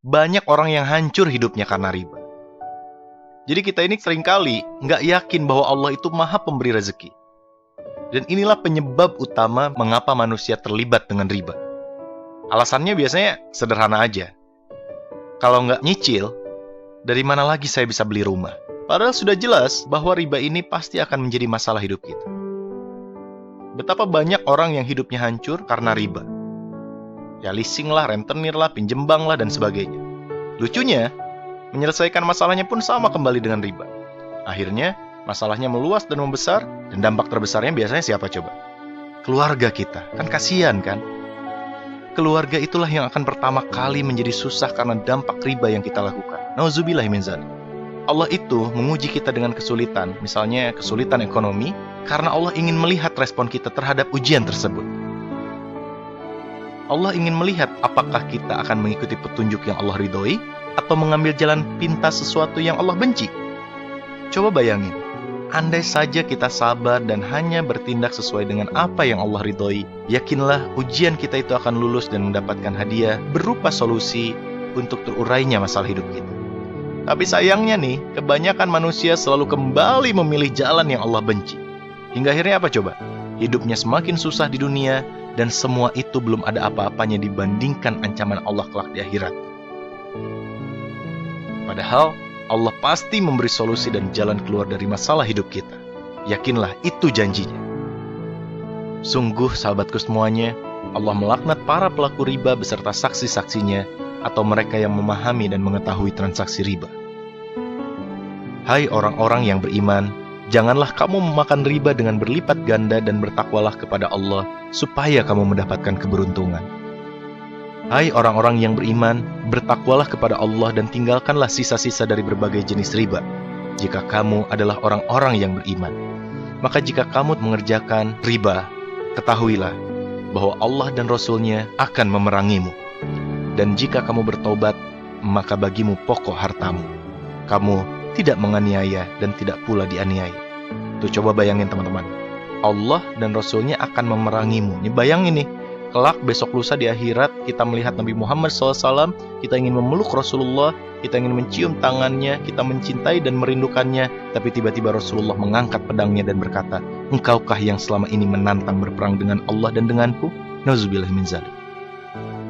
Banyak orang yang hancur hidupnya karena riba. Jadi kita ini seringkali nggak yakin bahwa Allah itu maha pemberi rezeki. Dan inilah penyebab utama mengapa manusia terlibat dengan riba. Alasannya biasanya sederhana aja. Kalau nggak nyicil, dari mana lagi saya bisa beli rumah? Padahal sudah jelas bahwa riba ini pasti akan menjadi masalah hidup kita. Betapa banyak orang yang hidupnya hancur karena riba. Ya leasing lah, rentenir lah, pinjem bank lah, dan sebagainya. Lucunya, menyelesaikan masalahnya pun sama kembali dengan riba. Akhirnya, masalahnya meluas dan membesar, dan dampak terbesarnya biasanya siapa coba? Keluarga kita. Kan kasihan kan? Keluarga itulah yang akan pertama kali menjadi susah karena dampak riba yang kita lakukan. Nauzubillah min dzalik. Allah itu menguji kita dengan kesulitan, misalnya kesulitan ekonomi, karena Allah ingin melihat respon kita terhadap ujian tersebut. Allah ingin melihat apakah kita akan mengikuti petunjuk yang Allah ridhoi, atau mengambil jalan pintas sesuatu yang Allah benci. Coba bayangin, andai saja kita sabar dan hanya bertindak sesuai dengan apa yang Allah ridhoi, yakinlah ujian kita itu akan lulus dan mendapatkan hadiah berupa solusi untuk terurainya masalah hidup kita. Tapi sayangnya nih, kebanyakan manusia selalu kembali memilih jalan yang Allah benci. Hingga akhirnya apa coba? Hidupnya semakin susah di dunia, dan semua itu belum ada apa-apanya dibandingkan ancaman Allah kelak di akhirat. Padahal, Allah pasti memberi solusi dan jalan keluar dari masalah hidup kita. Yakinlah, itu janjinya. Sungguh, sahabatku semuanya, Allah melaknat para pelaku riba beserta saksi-saksinya, atau mereka yang memahami dan mengetahui transaksi riba. Hai orang-orang yang beriman, janganlah kamu memakan riba dengan berlipat ganda dan bertakwalah kepada Allah, supaya kamu mendapatkan keberuntungan. Hai orang-orang yang beriman, bertakwalah kepada Allah dan tinggalkanlah sisa-sisa dari berbagai jenis riba, jika kamu adalah orang-orang yang beriman. Maka jika kamu mengerjakan riba, ketahuilah bahwa Allah dan Rasul-Nya akan memerangimu. Dan jika kamu bertobat, maka bagimu pokok hartamu. Kamu tidak menganiaya dan tidak pula dianiaya. Tuh coba bayangin teman-teman. Allah dan Rasul-Nya akan memerangimu. Ini bayangin nih, kelak besok lusa di akhirat kita melihat Nabi Muhammad SAW, kita ingin memeluk Rasulullah, kita ingin mencium tangannya, kita mencintai dan merindukannya, tapi tiba-tiba Rasulullah mengangkat pedangnya dan berkata, "Engkaukah yang selama ini menantang berperang dengan Allah dan denganku?" Nauzubillah min dzalik.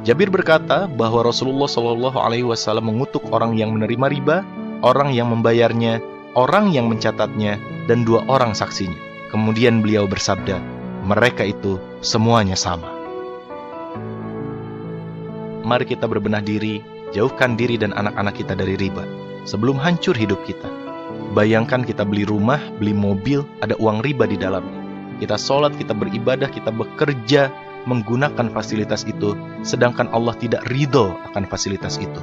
Jabir berkata bahwa Rasulullah SAW mengutuk orang yang menerima riba, orang yang membayarnya, orang yang mencatatnya, dan 2 orang saksinya. Kemudian beliau bersabda, mereka itu semuanya sama. Mari kita berbenah diri, jauhkan diri dan anak-anak kita dari riba, sebelum hancur hidup kita. Bayangkan kita beli rumah, beli mobil, ada uang riba di dalamnya. Kita sholat, kita beribadah, kita bekerja, menggunakan fasilitas itu, sedangkan Allah tidak ridho akan fasilitas itu.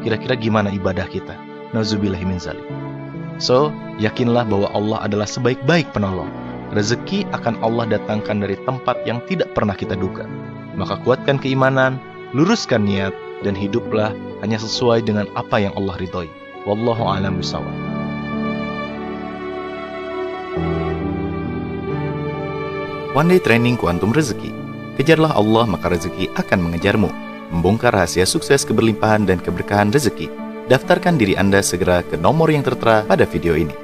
Kira-kira gimana ibadah kita? Nauzubillahi min dzalik. So, yakinlah bahwa Allah adalah sebaik-baik penolong. Rezeki akan Allah datangkan dari tempat yang tidak pernah kita duga. Maka kuatkan keimanan, luruskan niat, dan hiduplah hanya sesuai dengan apa yang Allah ridhoi. Wallahu a'lam bishawab. One Day Training Kuantum Rezeki. Kejarlah Allah, maka rezeki akan mengejarmu. Membongkar rahasia sukses, keberlimpahan, dan keberkahan rezeki. Daftarkan diri Anda segera ke nomor yang tertera pada video ini.